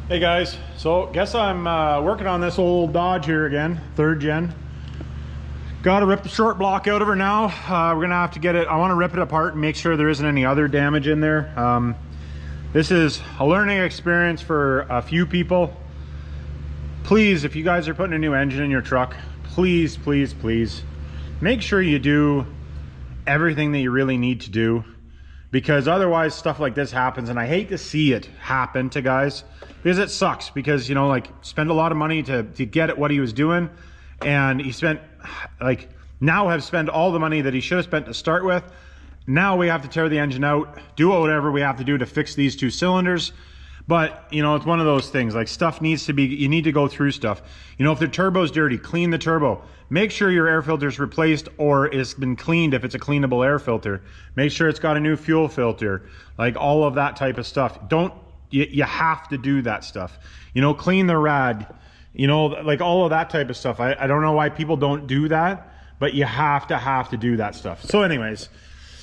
Hey guys, so guess I'm working on this old Dodge here again, 3rd gen. Got to rip the short block out of her now. We're gonna have to get it, I want to rip it apart and make sure there isn't any other damage in there. This is a learning experience for a few people. Please, if you guys are putting a new engine in your truck, please, please, please, make sure you do everything that you really need to do, because otherwise stuff like this happens, and I hate to see it happen to guys, because it sucks, because, you know, like, spend a lot of money to get at what he was doing, and he spent, like, now have spent all the money that he should have spent to start with. Now we have to tear the engine out, do whatever we have to do to fix these 2 cylinders. But, you know, it's one of those things, like, stuff needs to be, you need to go through stuff. You know, if the turbo's dirty, clean the turbo. Make sure your air filter's replaced or it's been cleaned if it's a cleanable air filter. Make sure it's got a new fuel filter, like all of that type of stuff. You have to do that stuff. You know, clean the rad, you know, like all of that type of stuff. I don't know why people don't do that, but you have to do that stuff. So anyways,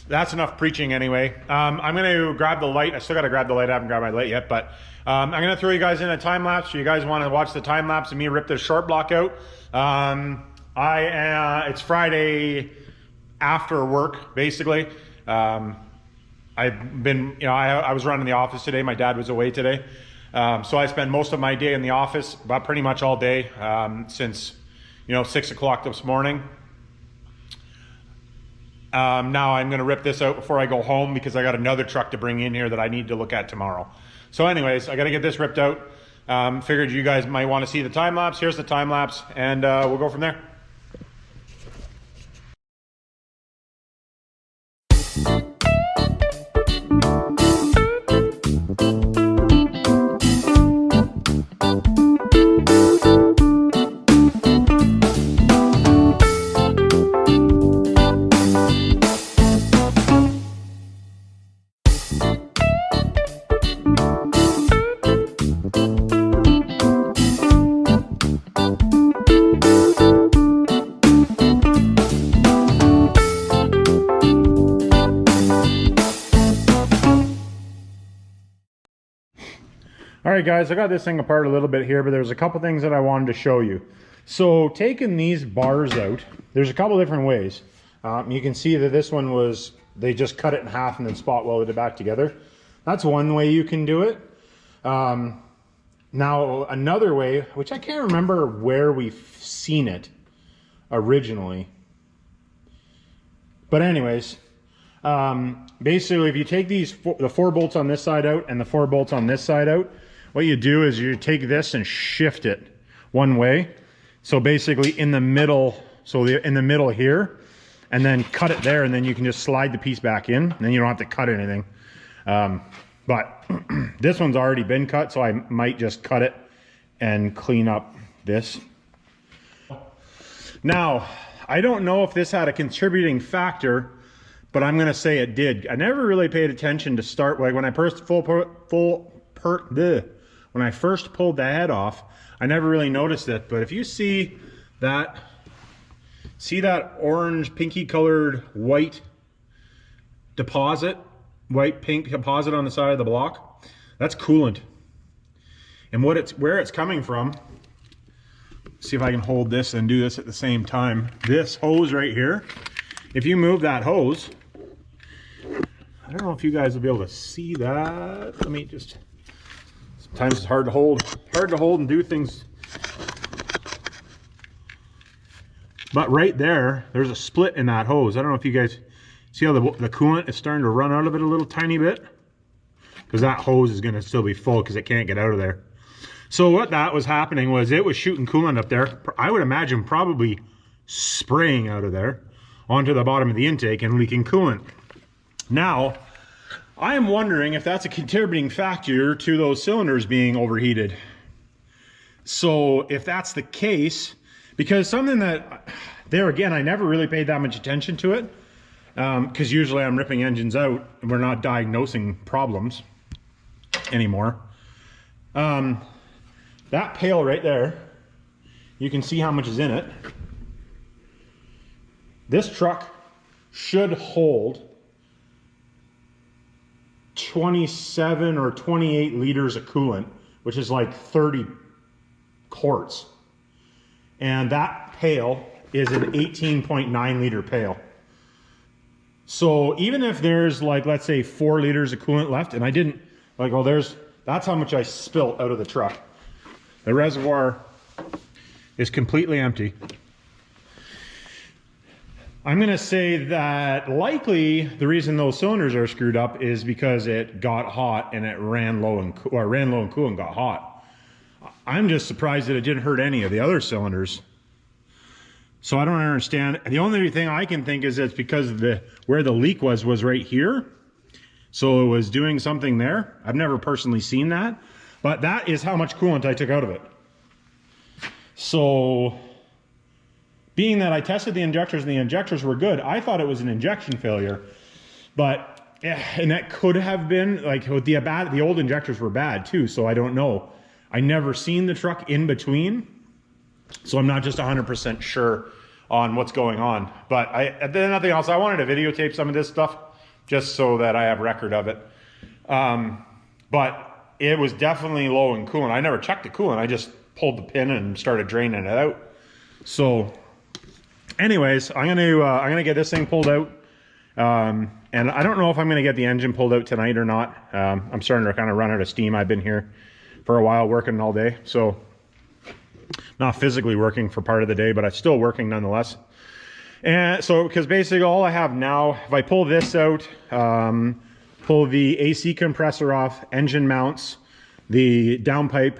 that's enough preaching anyway. I'm gonna grab the light. I still gotta grab the light. I haven't grabbed my light yet, but I'm gonna throw you guys in a time lapse. So you guys want to watch the time lapse of me rip this short block out. It's Friday after work, basically. I've been, you know, I was running the office today. My dad was away today. So I spend most of my day in the office, about pretty much all day, since, you know, 6 o'clock this morning. Now I'm going to rip this out before I go home, because I got another truck to bring in here that I need to look at tomorrow. So anyways, I got to get this ripped out. Figured you guys might want to see the time lapse. Here's the time lapse, and we'll go from there. All right guys, I got this thing apart a little bit here, but there's a couple things that I wanted to show you. So taking these bars out, there's a couple different ways. You can see that this one was, they just cut it in half and then spot welded it back together. That's one way you can do it. Now another way, which I can't remember where we've seen it originally. But anyways, basically if you take these, the 4 bolts on this side out and the 4 bolts on this side out, what you do is you take this and shift it one way. So basically in the middle, in the middle here, and then cut it there, and then you can just slide the piece back in, and then you don't have to cut anything. But this one's already been cut, so I might just cut it and clean up this. Now, I don't know if this had a contributing factor, but I'm gonna say it did. I never really paid attention to start, like when I first when I first pulled the head off, I never really noticed it. But if you see that orange, pinky colored white deposit, white pink deposit on the side of the block, that's coolant. And where it's coming from, see if I can hold this and do this at the same time. This hose right here, if you move that hose, I don't know if you guys will be able to see that. Let me just, sometimes it's hard to hold and do things. But right there, there's a split in that hose. I don't know if you guys see how the coolant is starting to run out of it a little tiny bit, because that hose is going to still be full because it can't get out of there. So what that was happening was it was shooting coolant up there. I would imagine probably spraying out of there onto the bottom of the intake and leaking coolant. Now, I am wondering if that's a contributing factor to those cylinders being overheated. So if that's the case, because something that, there again, I never really paid that much attention to it, because usually I'm ripping engines out and we're not diagnosing problems anymore. That pail right there, you can see how much is in it. This truck should hold 27 or 28 liters of coolant which is like 30 quarts. And that pail is an 18.9 liter pail. So even if there's like, let's say 4 liters of coolant left, and I didn't, like, oh, that's how much I spilt out of the truck. The reservoir is completely empty. I'm gonna say that likely the reason those cylinders are screwed up is because it got hot and it ran low and coolant got hot. I'm just surprised that it didn't hurt any of the other cylinders. So I don't understand. The only thing I can think is it's because where the leak was right here. So it was doing something there. I've never personally seen that, but that is how much coolant I took out of it. So being that I tested the injectors and the injectors were good, I thought it was an injection failure, but, and that could have been, like, with the old injectors were bad too, so I don't know. I never seen the truck in between, so I'm not just 100% sure on what's going on. But then nothing else, I wanted to videotape some of this stuff just so that I have record of it. But it was definitely low in coolant. I never checked the coolant, I just pulled the pin and started draining it out. So anyways, I'm gonna get this thing pulled out, and I don't know if I'm gonna get the engine pulled out tonight or not. I'm starting to kind of run out of steam. I've been here for a while working all day, so not physically working for part of the day, but I'm still working nonetheless. And so, because basically all I have now, if I pull this out, pull the AC compressor off, engine mounts, the downpipe,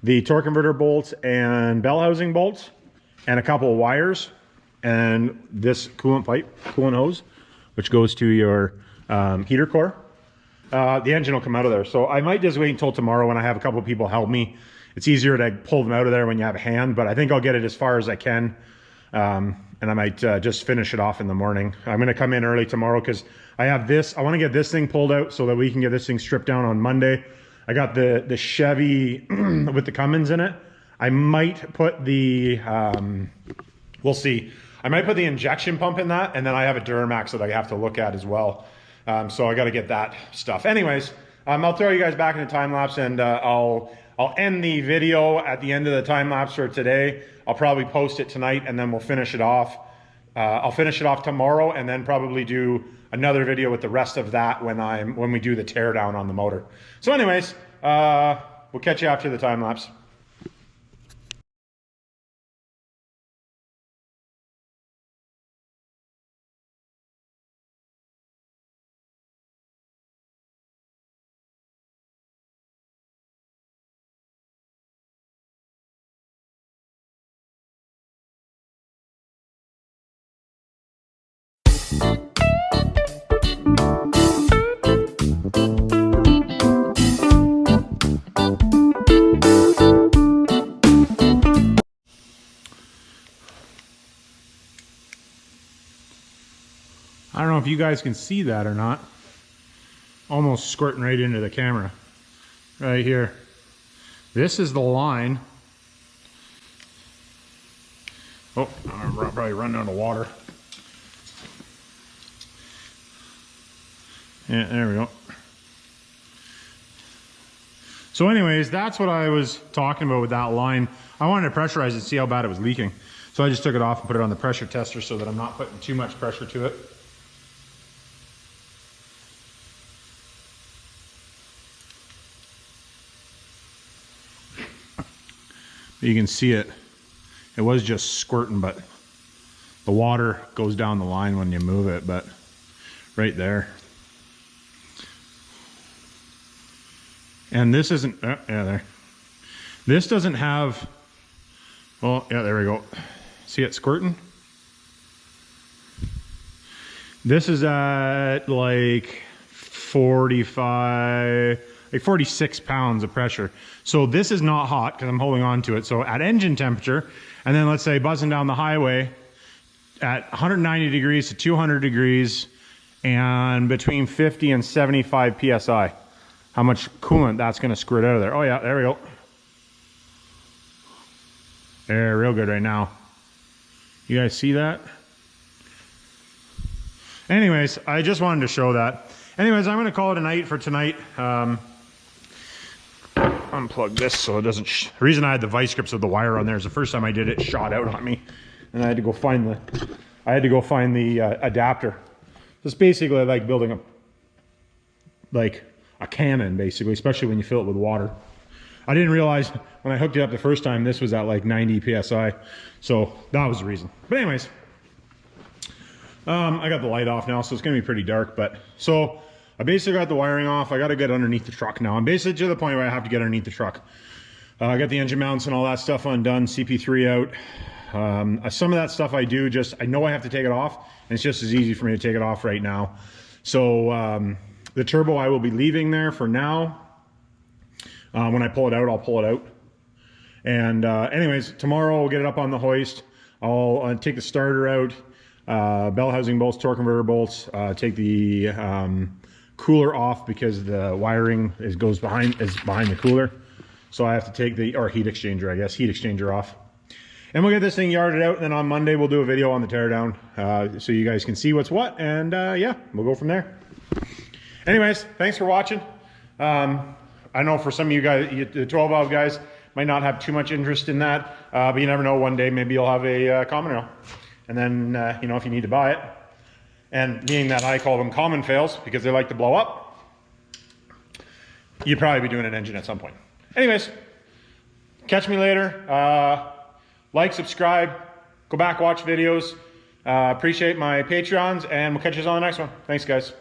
the torque converter bolts and bell housing bolts, and a couple of wires, and this coolant hose, which goes to your heater core, the engine will come out of there. So I might just wait until tomorrow when I have a couple of people help me. It's easier to pull them out of there when you have a hand, but I think I'll get it as far as I can. And I might just finish it off in the morning. I'm gonna come in early tomorrow because I have this, I wanna get this thing pulled out so that we can get this thing stripped down on Monday. I got the Chevy with the Cummins in it. I might put the, we'll see. I might put the injection pump in that, and then I have a Duramax that I have to look at as well. So I gotta get that stuff. Anyways, I'll throw you guys back in the time lapse, and I'll end the video at the end of the time lapse for today. I'll probably post it tonight, and then we'll finish it off. I'll finish it off tomorrow, and then probably do another video with the rest of that when we do the teardown on the motor. So anyways, we'll catch you after the time lapse. I don't know if you guys can see that or not. Almost squirting right into the camera. Right here. This is the line. Oh, I'm probably running out of water. Yeah, there we go. So anyways, that's what I was talking about with that line. I wanted to pressurize it, see how bad it was leaking. So I just took it off and put it on the pressure tester so that I'm not putting too much pressure to it. You can see it. It was just squirting, but the water goes down the line when you move it, but right there. And this isn't, yeah, there. This doesn't have, well, yeah, there we go. See it squirting? This is at like 46 pounds of pressure. So this is not hot because I'm holding on to it. So at engine temperature, and then let's say buzzing down the highway at 190 degrees to 200 degrees and between 50 and 75 PSI. How much coolant that's gonna squirt out of there. Oh yeah, there we go. There, real good right now. You guys see that? Anyways, I just wanted to show that. Anyways, I'm gonna call it a night for tonight. unplug this so it doesn't. The reason I had the vice grips of the wire on there is the first time I did it, it shot out on me, and I had to go find the adapter. It's basically like building a cannon, basically, especially when you fill it with water. I didn't realize when I hooked it up the first time this was at like 90 psi, so that was the reason. But anyways, I got the light off now, so it's gonna be pretty dark. But so I basically got the wiring off. I got to get underneath the truck now. I'm basically to the point where I have to get underneath the truck. I got the engine mounts and all that stuff undone, CP3 out. Some of that stuff I know I have to take it off, and it's just as easy for me to take it off right now. So the turbo I will be leaving there for now. When I pull it out, I'll pull it out. And anyways, tomorrow we'll get it up on the hoist. I'll take the starter out, bell housing bolts, torque converter bolts, take the cooler off because the wiring is behind the cooler. So I have to take the, or heat exchanger, I guess, heat exchanger off. And we'll get this thing yarded out, and then on Monday we'll do a video on the teardown so you guys can see what's what, and yeah, we'll go from there. Anyways, thanks for watching. I know for some of you guys, the 12 valve guys might not have too much interest in that, but you never know, one day maybe you'll have a common rail. And then, you know, if you need to buy it, and being that I call them common fails because they like to blow up, you'd probably be doing an engine at some point. Anyways, catch me later. Like, subscribe, go back, watch videos. Appreciate my Patreons, and we'll catch you on the next one. Thanks, guys.